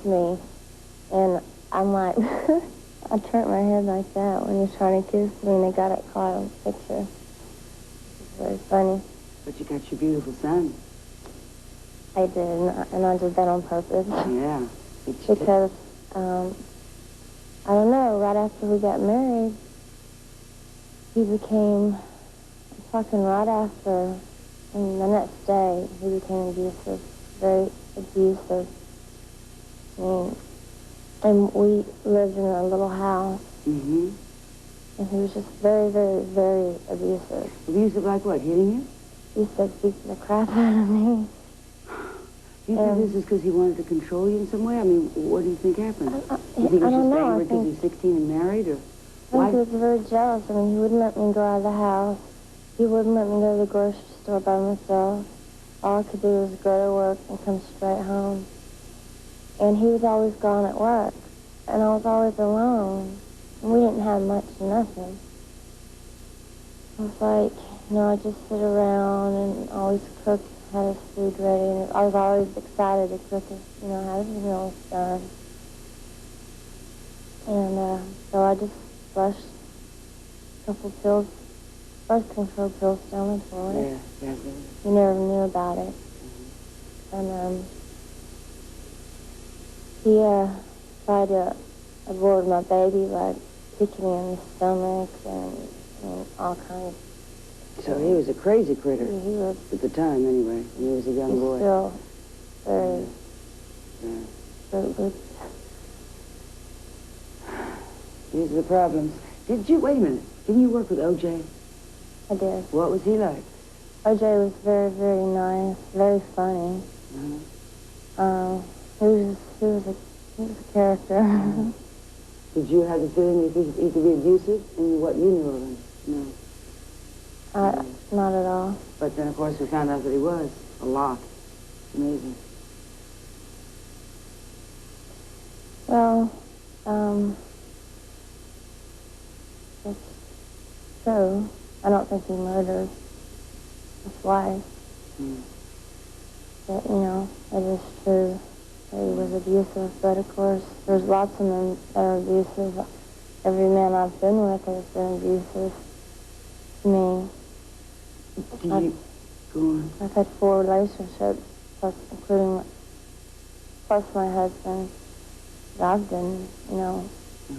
me, and I'm like, I turned my head like that when he was trying to kiss me, and I got it caught on the picture. It was very funny. But you got your beautiful son. I did, and I did that on purpose. Yeah. Because, I don't know, right after we got married, he became, I'm talking right after, and the next day, he became abusive, very abusive. I mean, and we lived in a little house. Mm-hmm. And he was just very, very, very abusive. Abusive like what, hitting you? He used to beat the crap out of me. Do you think this is because he wanted to control you in some way? I mean, what do you think happened? Do you think he was just angry because he was 16 and married, or I think he was very jealous. I mean, he wouldn't let me go out of the house. He wouldn't let me go to the grocery store by myself. All I could do was go to work and come straight home. And he was always gone at work. And I was always alone. And we didn't have much or nothing. I was like, you know, I'd just sit around and always cook, had his food ready. And I was always excited to cook it, you know, have his meals done. And so I just flushed a couple pills, birth control pills down the toilet. Yeah. He never knew about it. And he tried to abort my baby by kicking me in the stomach and all kinds. So he was a crazy critter. He was. At the time, anyway. He was a young boy. Still very, very good. These are the problems. Wait a minute. Didn't you work with O.J.? I did. What was he like? O.J. was very, very nice, very funny. He was a character. Did you have the feeling that he could be abusive in what you knew of him? No. Not at all. But then, of course, we found out that he was. A lot. Amazing. Well, it's true. I don't think he murdered his wife. But, you know, it is true that he was abusive. But, of course, there's lots of men that are abusive. Every man I've been with has been abusive to me. Go on. I've had 4 relationships, plus my husband, that I've been, you know,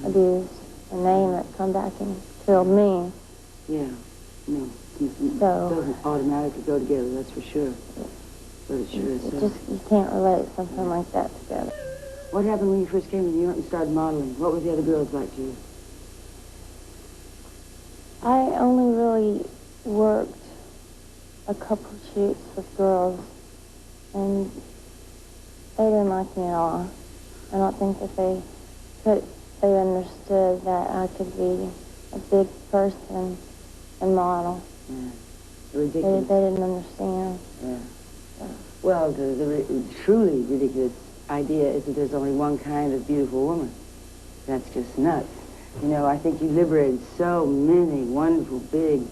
abused, and they end up come back and killed me. Yeah, no. It So doesn't automatically go together, that's for sure. But it sure is. You can't relate something like that together. What happened when you first came to New York and started modeling? What were the other girls like to you? I only really worked a couple shoots with girls, and they didn't like me at all. I don't think that they understood that I could be a big person and model. Yeah. Ridiculous. They didn't understand. Yeah. Well, the truly ridiculous idea is that there's only one kind of beautiful woman. That's just nuts. You know, I think you liberated so many wonderful, big,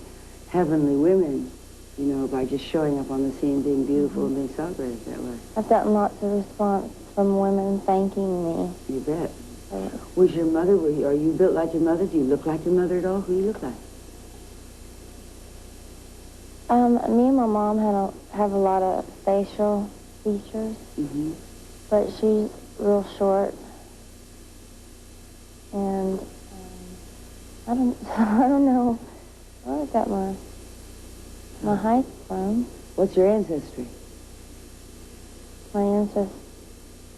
heavenly women, you know, by just showing up on the scene, being beautiful and being celebrated that way. I've gotten lots of response from women thanking me. You bet. Was your mother, are you built like your mother? Do you look like your mother at all? Who do you look like? Me and my mom have a lot of facial features, but she's real short, and I don't know where I got my height from. What's your ancestry? My ancestry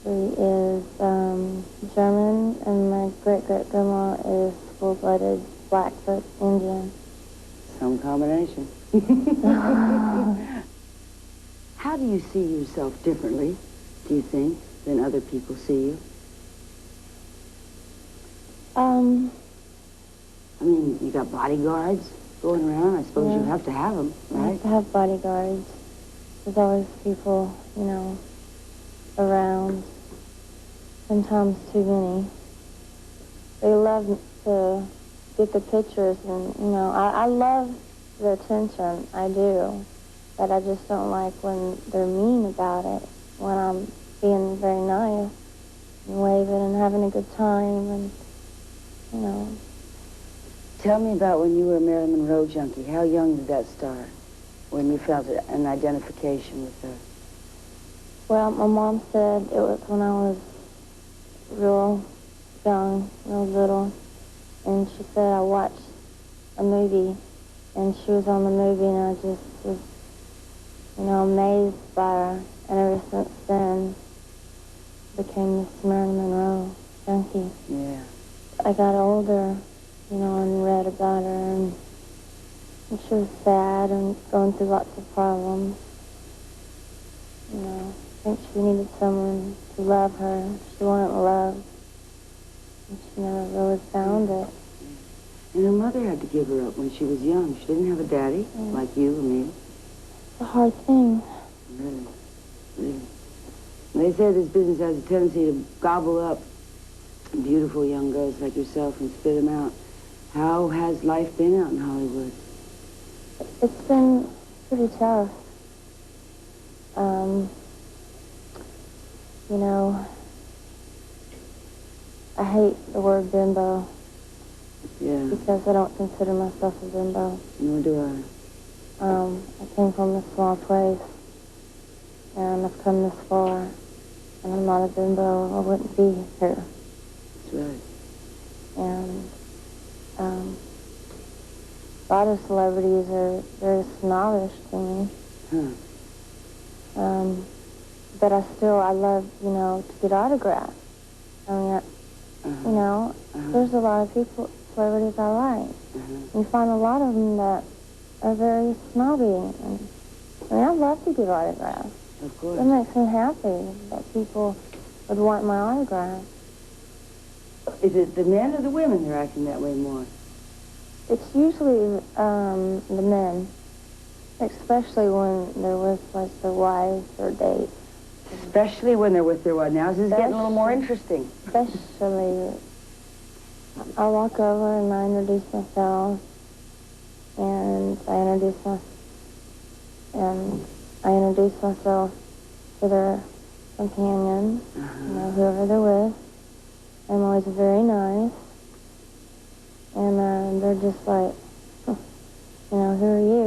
is German, and my great-great-grandma is full-blooded Blackfoot Indian. Some combination. How do you see yourself differently, do you think, than other people see you? I mean, you got bodyguards going around. I suppose you have to have them, right? I have to have bodyguards. There's always people, you know, around. Sometimes too many. They love to get the pictures, and, you know, I love the attention. I do. But I just don't like when they're mean about it, when I'm being very nice. and waving and having a good time and, you know. Tell me about when you were a Marilyn Monroe junkie. How young did that start? When you felt an identification with her? Well, my mom said it was when I was real young, real little. And she said I watched a movie, and she was on the movie, and I just was, you know, amazed by her. And ever since then, became this Marilyn Monroe junkie. Yeah. I got older, you know, and read about her, and she was sad and going through lots of problems. You know, I think she needed someone to love her. She wanted love, and she never really found it. And her mother had to give her up when she was young. She didn't have a daddy like you or me. It's a hard thing. Really, really. They say this business has a tendency to gobble up beautiful young girls like yourself and spit them out. How has life been out in Hollywood? It's been pretty tough. You know, I hate the word bimbo. Yeah. Because I don't consider myself a bimbo. Nor do I. I came from a small place, and I've come this far, and I'm not a bimbo. I wouldn't be here. That's right. And a lot of celebrities are very snobbish to me. Huh. But I love, you know, to get autographs. I mean, you know, there's a lot of people, celebrities I like. You find a lot of them that are very snobby. And, I mean, I love to give autographs. Of course. It makes me happy that people would want my autograph. Is it the men or the women who are acting that way more? It's usually the men, especially when they're with, like, their wives or dates. Especially when they're with their wife. Now this is getting a little more interesting. Especially, I walk over and I introduce myself, and I introduce myself to their companion, you know, whoever they're with. I'm always very nice, and they're just like, you know, who are you?